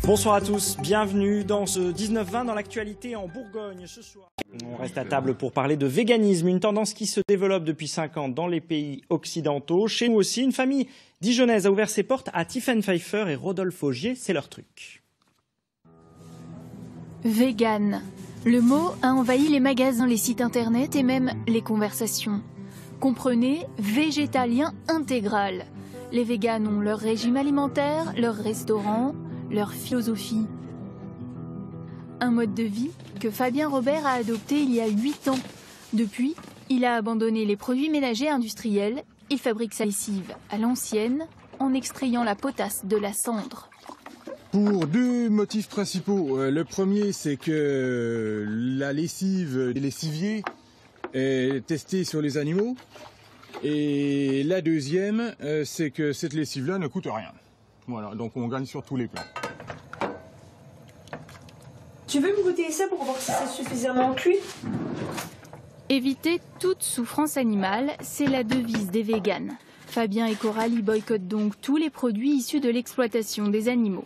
Bonsoir à tous, bienvenue dans ce 19-20 dans l'actualité en Bourgogne ce soir. On reste à table pour parler de véganisme, une tendance qui se développe depuis 5 ans dans les pays occidentaux. Chez nous aussi, une famille dijonnaise a ouvert ses portes à Tiffaine Pfeiffer et Rodolphe Augier, c'est leur truc. Vegan. Le mot a envahi les magasins, les sites internet et même les conversations. Comprenez, végétalien intégral. Les véganes ont leur régime alimentaire, leur restaurant, leur philosophie. Un mode de vie que Fabien Robert a adopté il y a 8 ans. Depuis, il a abandonné les produits ménagers industriels. Il fabrique sa lessive à l'ancienne en extrayant la potasse de la cendre. Pour 2 motifs principaux. Le premier, c'est que la lessive des lessiviers est testée sur les animaux. Et la deuxième, c'est que cette lessive-là ne coûte rien. Voilà, donc on gagne sur tous les plans. Tu veux me goûter ça pour voir si c'est suffisamment cuit? Éviter toute souffrance animale, c'est la devise des véganes. Fabien et Coralie boycottent donc tous les produits issus de l'exploitation des animaux.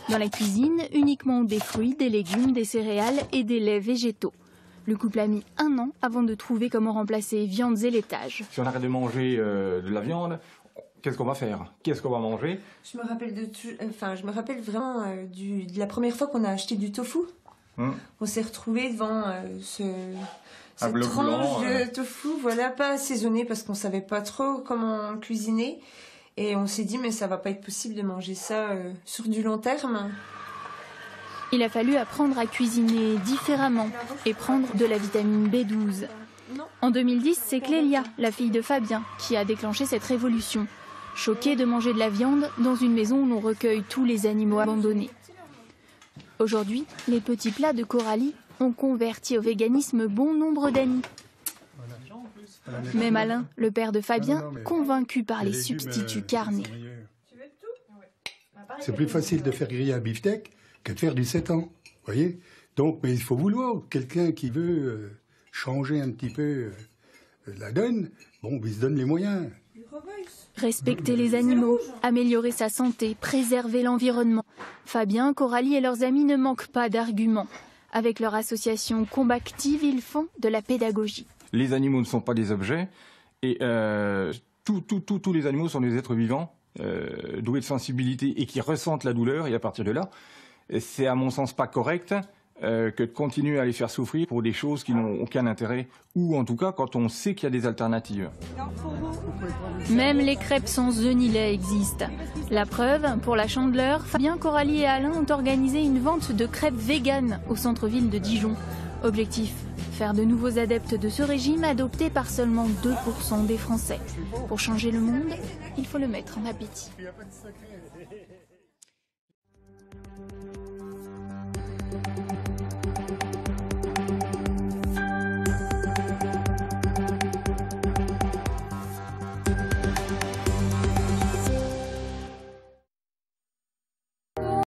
Dans la cuisine, uniquement des fruits, des légumes, des céréales et des laits végétaux. Le couple a mis 1 an avant de trouver comment remplacer viandes et laitages. Si on arrête de manger de la viande, qu'est-ce qu'on va faire? Qu'est-ce qu'on va manger? Je me rappelle vraiment de la première fois qu'on a acheté du tofu. On s'est retrouvé devant cette tranche de tofu, voilà, pas assaisonné parce qu'on savait pas trop comment cuisiner. Et on s'est dit, mais ça va pas être possible de manger ça sur du long terme. Il a fallu apprendre à cuisiner différemment et prendre de la vitamine B12. En 2010, c'est Clélia, la fille de Fabien, qui a déclenché cette révolution. Choquée de manger de la viande dans une maison où l'on recueille tous les animaux abandonnés. Aujourd'hui, les petits plats de Coralie ont converti au véganisme bon nombre d'amis. Même Alain, le père de Fabien, convaincu par les substituts carnés. C'est plus facile de faire griller un beefsteak que de faire du 7 ans, voyez. Donc, mais il faut vouloir. Quelqu'un qui veut changer un petit peu la donne, bon, il se donne les moyens. Respecter les animaux, améliorer sa santé, préserver l'environnement. Fabien, Coralie et leurs amis ne manquent pas d'arguments. Avec leur association Combactive, ils font de la pédagogie. Les animaux ne sont pas des objets et tous les animaux sont des êtres vivants, doués de sensibilité et qui ressentent la douleur. Et à partir de là, c'est à mon sens pas correct que de continuer à les faire souffrir pour des choses qui n'ont aucun intérêt, ou en tout cas quand on sait qu'il y a des alternatives. Même les crêpes sans œufs ni lait existent. La preuve, pour la Chandeleur, Fabien, Coralie et Alain ont organisé une vente de crêpes véganes au centre-ville de Dijon. Objectif, faire de nouveaux adeptes de ce régime adopté par seulement 2% des Français. Pour changer le monde, il faut le mettre en appétit.